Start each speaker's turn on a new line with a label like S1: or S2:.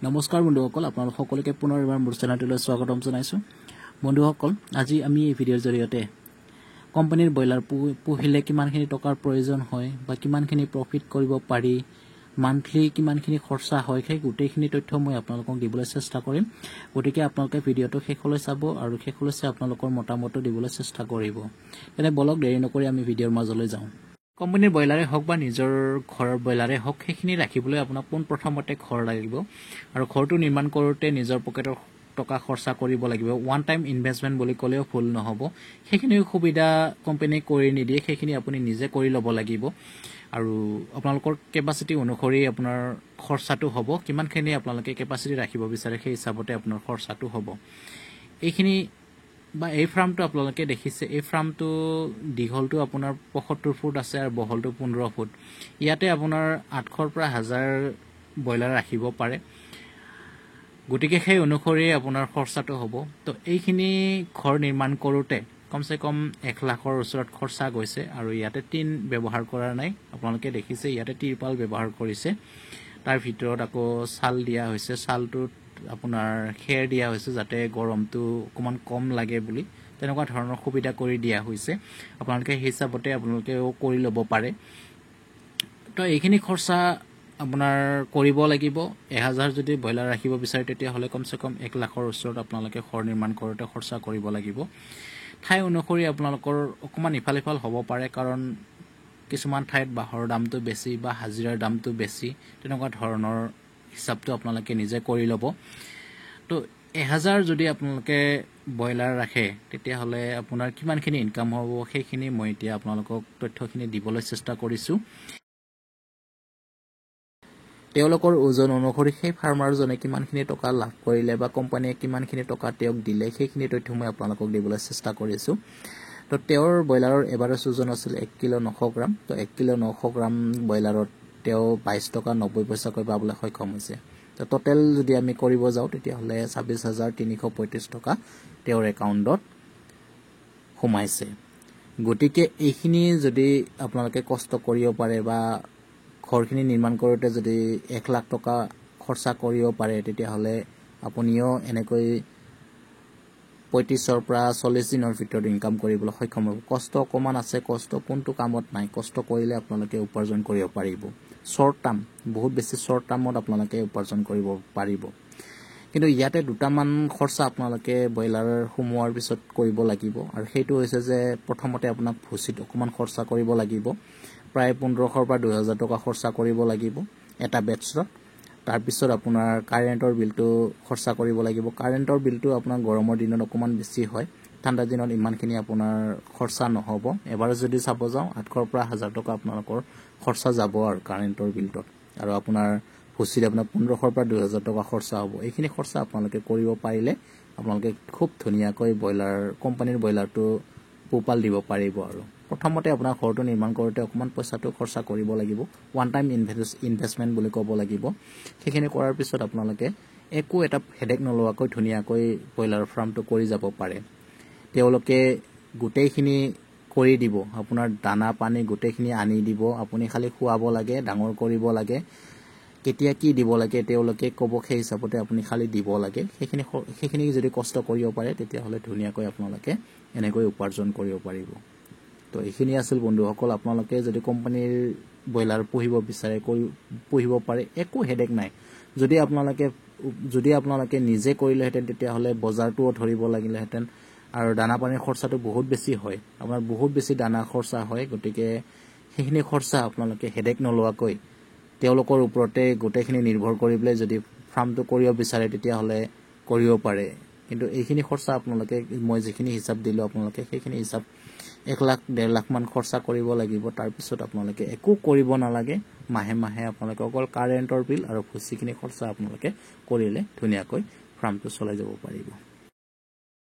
S1: নমস্কাৰ বন্ধুসকল, আপোনালোক সকলোকে পুনৰ এবাৰ মোৰ চেনেলটোলৈ স্বাগতম জনাইছোঁ। বন্ধুসকল, আজি আমি এই ভিডিঅ'ৰ জৰিয়তে কোম্পানীৰ ব্ৰইলাৰ পুহিলে কিমানখিনি টকাৰ প্ৰয়োজন হয় বা কিমানখিনি প্ৰফিট কৰিব পাৰি, মান্থলি কিমানখিনি খৰচা হয়, সেই গোটেইখিনি তথ্য মই আপোনালোকক দিবলৈ চেষ্টা কৰিম। গতিকে আপোনালোকে ভিডিঅ'টো শেষলৈ চাব আৰু শেষলৈ চাই আপোনালোকৰ মতামতটো দিবলৈ চেষ্টা কৰিব। তেনে বলক দেৰি নকৰি আমি ভিডিঅ'ৰ মাজলৈ যাওঁ। কোম্পানীৰ ব্ৰইলাৰে হওক বা নিজৰ ঘৰৰ ব্ৰইলাৰে হওক, সেইখিনি ৰাখিবলৈ আপোনাক পোনপ্ৰথমতে ঘৰ লাগিব আৰু ঘৰটো নিৰ্মাণ কৰোঁতে নিজৰ পকেটৰ টকা খৰচা কৰিব লাগিব। ওৱান টাইম ইনভেষ্টমেণ্ট বুলি ক'লেও ভুল নহ'ব। সেইখিনি সুবিধা কোম্পানীয়ে কৰি নিদিয়ে, সেইখিনি আপুনি নিজে কৰি ল'ব লাগিব আৰু আপোনালোকৰ কেপাচিটি অনুসৰি আপোনাৰ খৰচাটো হ'ব। কিমানখিনি আপোনালোকে কেপাচিটি ৰাখিব বিচাৰে সেই হিচাপতে আপোনাৰ খৰচাটো হ'ব। এইখিনি বা এই ফাৰ্মটো আপোনালোকে দেখিছে, এই ফাৰ্মটো দীঘলটো আপোনাৰ ৭৫ ফুট আছে আৰু বহলটো ১৫ ফুট। ইয়াতে আপোনাৰ ৮০০ৰ পৰা ১০০০ ব্ৰইলাৰ ৰাখিব পাৰে। গতিকে সেই অনুসৰি আপোনাৰ খৰচাটো হ'ব। তো এইখিনি ঘৰ নিৰ্মাণ কৰোঁতে কমচে কম ১ লাখৰ ওচৰত খৰচা গৈছে আৰু ইয়াতে টিন ব্যৱহাৰ কৰা নাই। আপোনালোকে দেখিছে ইয়াতে তিৰপাল ব্যৱহাৰ কৰিছে। তাৰ ভিতৰত আকৌ ছাল দিয়া হৈছে। ছালটোত আপোনাৰ খেৰ দিয়া হৈছে যাতে গৰমটো অকণমান কম লাগে বুলি, তেনেকুৱা ধৰণৰ সুবিধা কৰি দিয়া হৈছে। আপোনালোকে সেই হিচাপতে আপোনালোকেও কৰি ল'ব পাৰে। তো এইখিনি খৰচা আপোনাৰ কৰিব লাগিব। ১০০০ যদি ব্ৰইলাৰ ৰাখিব বিচাৰে তেতিয়াহ'লে কমচে কম ১ লাখৰ ওচৰত আপোনালোকে ঘৰ নিৰ্মাণ কৰোঁতে খৰচা কৰিব লাগিব। ঠাই অনুসৰি আপোনালোকৰ অকণমান ইফাল সিফাল হ'ব পাৰে, কাৰণ কিছুমান ঠাইত বাঁহৰ দামটো বেছি বা হাজিৰাৰ দামটো বেছি, তেনেকুৱা ধৰণৰ হিচাপটো আপোনালোকে নিজে কৰি ল'ব। তো ১০০০ যদি আপোনালোকে ব্ৰইলাৰ ৰাখে তেতিয়াহ'লে আপোনাৰ কিমানখিনি ইনকাম হ'ব সেইখিনি মই এতিয়া আপোনালোকক তথ্যখিনি দিবলৈ চেষ্টা কৰিছোঁ। তেওঁলোকৰ ওজন অনুসৰি সেই ফাৰ্মাৰজনে কিমানখিনি টকা লাভ কৰিলে বা কোম্পানীয়ে কিমানখিনি টকা তেওঁক দিলে সেইখিনি তথ্য মই আপোনালোকক দিবলৈ চেষ্টা কৰিছোঁ। তো তেওঁৰ ব্ৰইলাৰৰ এভাৰেজ ওজন আছিল ১ কিলো ৯০০ গ্ৰাম। তো ১ কিলো ৯০০ গ্ৰাম ব্ৰইলাৰত তেওঁ ২২ টকা ৯০ পইচাকৈ পাবলৈ সক্ষম হৈছে। তো টোটেল যদি আমি কৰিব যাওঁ তেতিয়াহ'লে ২৬,৩৩৫ টকা তেওঁৰ একাউণ্টত সোমাইছে। গতিকে এইখিনি যদি আপোনালোকে কষ্ট কৰিব পাৰে বা ঘৰখিনি নিৰ্মাণ কৰোঁতে যদি ১ লাখ টকা খৰচা কৰিব পাৰে তেতিয়াহ'লে আপুনিও এনেকৈ ৩৫ৰ পৰা ৪০ দিনৰ ভিতৰত ইনকাম কৰিবলৈ সক্ষম হ'ব। কষ্ট অকণমান আছে, কষ্ট কোনটো কামত নাই, কষ্ট কৰিলে আপোনালোকে উপাৰ্জন কৰিব পাৰিব। শ্বৰ্ট টাৰ্ম, বহুত বেছি শ্বৰ্ট টাৰ্মত আপোনালোকে উপাৰ্জন কৰিব পাৰিব। কিন্তু ইয়াতে দুটামান খৰচা আপোনালোকে ব্ৰইলাৰ সোমোৱাৰ পিছত কৰিব লাগিব আৰু সেইটো হৈছে যে প্ৰথমতে আপোনাক ভুচিত অকণমান খৰচা কৰিব লাগিব। প্ৰায় ১৫০০ৰ পৰা ২০০০ টকা খৰচা কৰিব লাগিব এটা বেটছত। তাৰপিছত আপোনাৰ কাৰেণ্টৰ বিলটো খৰচা কৰিব লাগিব। কাৰেণ্টৰ বিলটো আপোনাৰ গৰমৰ দিনত অকণমান বেছি হয়, ঠাণ্ডা দিনত ইমানখিনি আপোনাৰ খৰচা নহ'ব। এভাৰেজ যদি চাব যাওঁ ৮০০ৰ পৰা ১০০০ টকা আপোনালোকৰ খৰচা যাব আৰু কাৰেণ্টৰ বিলটোত, আৰু আপোনাৰ ভুচিত আপোনাৰ ১৫০০ৰ পৰা ২০০০ টকা খৰচা হ'ব। এইখিনি খৰচা আপোনালোকে কৰিব পাৰিলে আপোনালোকে খুব ধুনীয়াকৈ কোম্পানীৰ ব্ৰইলাৰটো পোহপাল দিব পাৰিব। আৰু প্ৰথমতে আপোনাৰ ঘৰটো নিৰ্মাণ কৰোঁতে অকণমান পইচাটো খৰচা কৰিব লাগিব। ওৱান টাইম ইনভেষ্টমেণ্ট বুলি ক'ব লাগিব। সেইখিনি কৰাৰ পিছত আপোনালোকে একো এটা হেডেক নলোৱাকৈ ধুনীয়াকৈ ব্ৰইলাৰ ফাৰ্মটো কৰি যাব পাৰে। তেওঁলোকে গোটেইখিনি কৰি দিব, আপোনাৰ দানা পানী গোটেইখিনি আনি দিব, আপুনি খালি খুৱাব লাগে, ডাঙৰ কৰিব লাগে, কেতিয়া কি দিব লাগে তেওঁলোকে ক'ব, সেই হিচাপতে আপুনি খালি দিব লাগে। সেইখিনি যদি কষ্ট কৰিব পাৰে তেতিয়াহ'লে ধুনীয়াকৈ আপোনালোকে এনেকৈ উপাৰ্জন কৰিব পাৰিব। তো এইখিনি আছিল বন্ধুসকল। আপোনালোকে যদি কোম্পানীৰ ব্ৰইলাৰ পুহিব বিচাৰে পুহিব পাৰে, একো হেডেক নাই। যদি আপোনালোকে নিজে কৰিলেহেঁতেন তেতিয়াহ'লে বজাৰটোও ধৰিব লাগিলেহেঁতেন আৰু দানা পানীৰ খৰচাটো বহুত বেছি হয়, আপোনাৰ বহুত বেছি দানা খৰচা হয়। গতিকে সেইখিনি খৰচা আপোনালোকে হেডেক নলোৱাকৈ তেওঁলোকৰ ওপৰতে গোটেইখিনি নিৰ্ভৰ কৰি পেলাই যদি ফাৰ্মটো কৰিব বিচাৰে তেতিয়াহ'লে কৰিব পাৰে। কিন্তু এইখিনি খৰচা আপোনালোকে, মই যিখিনি হিচাপ দিলোঁ আপোনালোকে সেইখিনি হিচাপ ১ লাখ ১.৫ লাখমান খৰচা কৰিব লাগিব। তাৰপিছত আপোনালোকে একো কৰিব নালাগে। মাহে মাহে আপোনালোকে অকল কাৰেণ্টৰ বিল আৰু ভুচিখিনি খৰচা আপোনালোকে কৰিলে ধুনীয়াকৈ ফাৰ্মটো চলাই যাব পাৰিব।